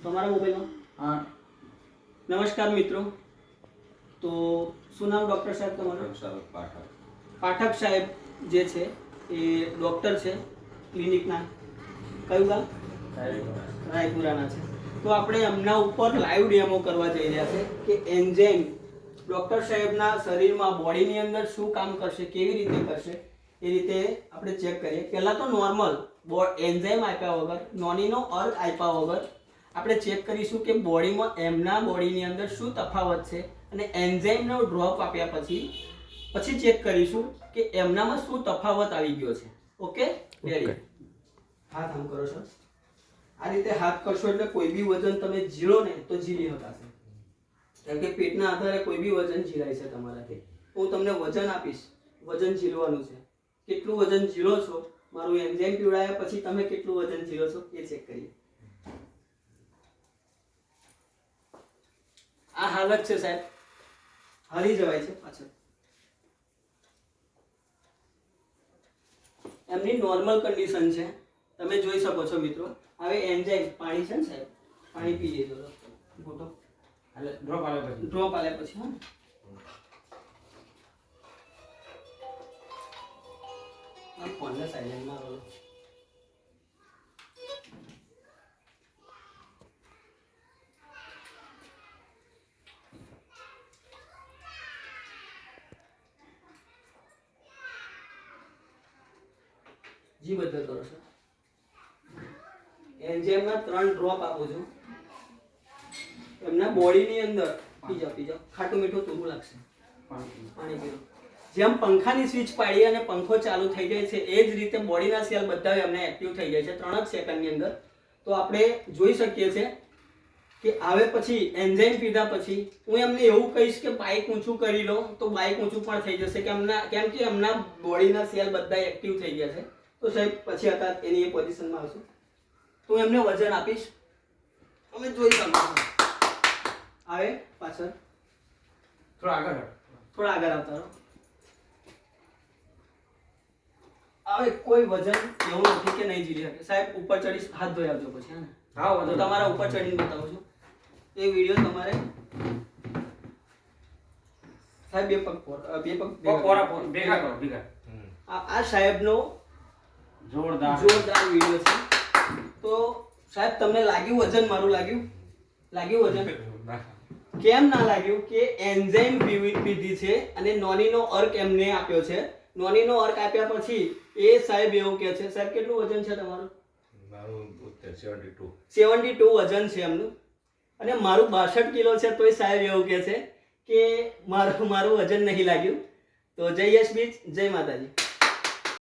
તમારા મોબાઈલમાં? હા. નમસ્કાર મિત્રો. તો શું નામ ડૉક્ટર સાહેબ તમારું? પાઠક સાહેબ જે છે એ ડૉક્ટર છે ક્લિનિકના. કયું ગામ? રાયપુરાના છે. તો આપણે એમના ઉપર લાઈવ ડેમો કરવા જઈ રહ્યા છે કે એન્ઝાઇમ ડૉક્ટર સાહેબના શરીરમાં બોડીની અંદર શું કામ કરશે, કેવી રીતે કરશે એ રીતે આપણે ચેક કરીએ. પહેલાં તો નોર્મલ એન્ઝાઇમ આપ્યા વગર, નોનીનો અર્ક આપ્યા વગર આપણે ચેક કરીશું કે બોડીમાં એમના બોડીની અંદર શું તફાવત છે, અને એન્ઝાઇમનો ડ્રોપ આપ્યા પછી ચેક કરીશું કે એમનામાં શું તફાવત આવી ગયો છે. Okay, ready? હાથ આમ કરો છો. આ રીતે હાથ કરશો એટલે કોઈ બી વજન તમે ઝીલો ને તો ઝીલી શકાશે. કેમ કે પેટના આધારે કોઈ બી વજન ઝીલાય છે તમારાથી. હું તમને વજન આપીશ, વજન ઝીલવાનું છે. કેટલું વજન ઝીલો છો, મારું એન્ઝાઇમ પીવડાયા પછી તમે કેટલું વજન ઝીલો છો એ ચેક કરીએ. આ હાલત છે સાહેબ, હાલી જવાય છે પાછળ. એમની નોર્મલ કન્ડિશન છે, તમે જોઈ શકો છો મિત્રો. હવે એન્ઝાઇમ પાણી છે ને સાહેબ, પાણી પી લેજો મોટો, ડ્રોપ આલ્યા પછી હા. આ ફોનને સાઇલેન્ટમાં કરો. જી બધે કરો છો. એન્ઝાઇમના 3 ડ્રોપ આપું છું એમના બોડીની અંદર. પી જાઓ, ખાટું મીઠું થોડું લાગશે. પાણી પીઓ. જેમ પંખાની સ્વિચ પાડી અને પંખો ચાલુ થઈ જાય છે એ જ રીતે બોડીના સેલ બધા એમને એક્ટિવ થઈ જાય છે 3 જ સેકન્ડની અંદર. તો આપણે જોઈ શકીએ છીએ કે આવે પછી એન્ઝાઇમ પીધા પછી હું એમને એવું કહીશ કે બાઇક ઊંચું કરી લો તો બાઇક ઊંચું પણ થઈ જશે કેમ કે એમના બોડીના સેલ બધા એક્ટિવ થઈ ગયા છે. તો સાહેબ પછી હતા એની પોઝિશનમાં આવશું તો એમને વજન આપીશ. અમે જોઈ શકો છો. આવે પાછળ થોડા આગળ આવતા રહો. હવે કોઈ વજન એવું નથી કે નહીં ઝીલી શકે. સાહેબ ઉપર ચડીશ, હાથ ધોઈ આવજો પછી. હા તો તમારા ઉપર ચડીને બતાવું છું એ વિડીયો તમારે. સાહેબ બે પગ ભેગા કરો. આ સાહેબનો જોરદાર વિડીયો છે. તો સાહેબ તમને લાગ્યું વજન? મારું લાગ્યું વજન? કેમ ના લાગ્યું? કે એન્ઝાઇમ પીધી છે અને નોનીનો અર્ક એમને આપ્યો છે. નોનીનો અર્ક આપ્યા પછી એ સાહેબ એવું કહે છે. સાહેબ કેટલું વજન છે તમારું? 72 વજન છે એમનું, અને મારું 62 કિલો છે. તોય સાહેબ એવું કહે છે કે મારું વજન નહીં લાગ્યું. તો જય યશ બીજ, જય માતાજી.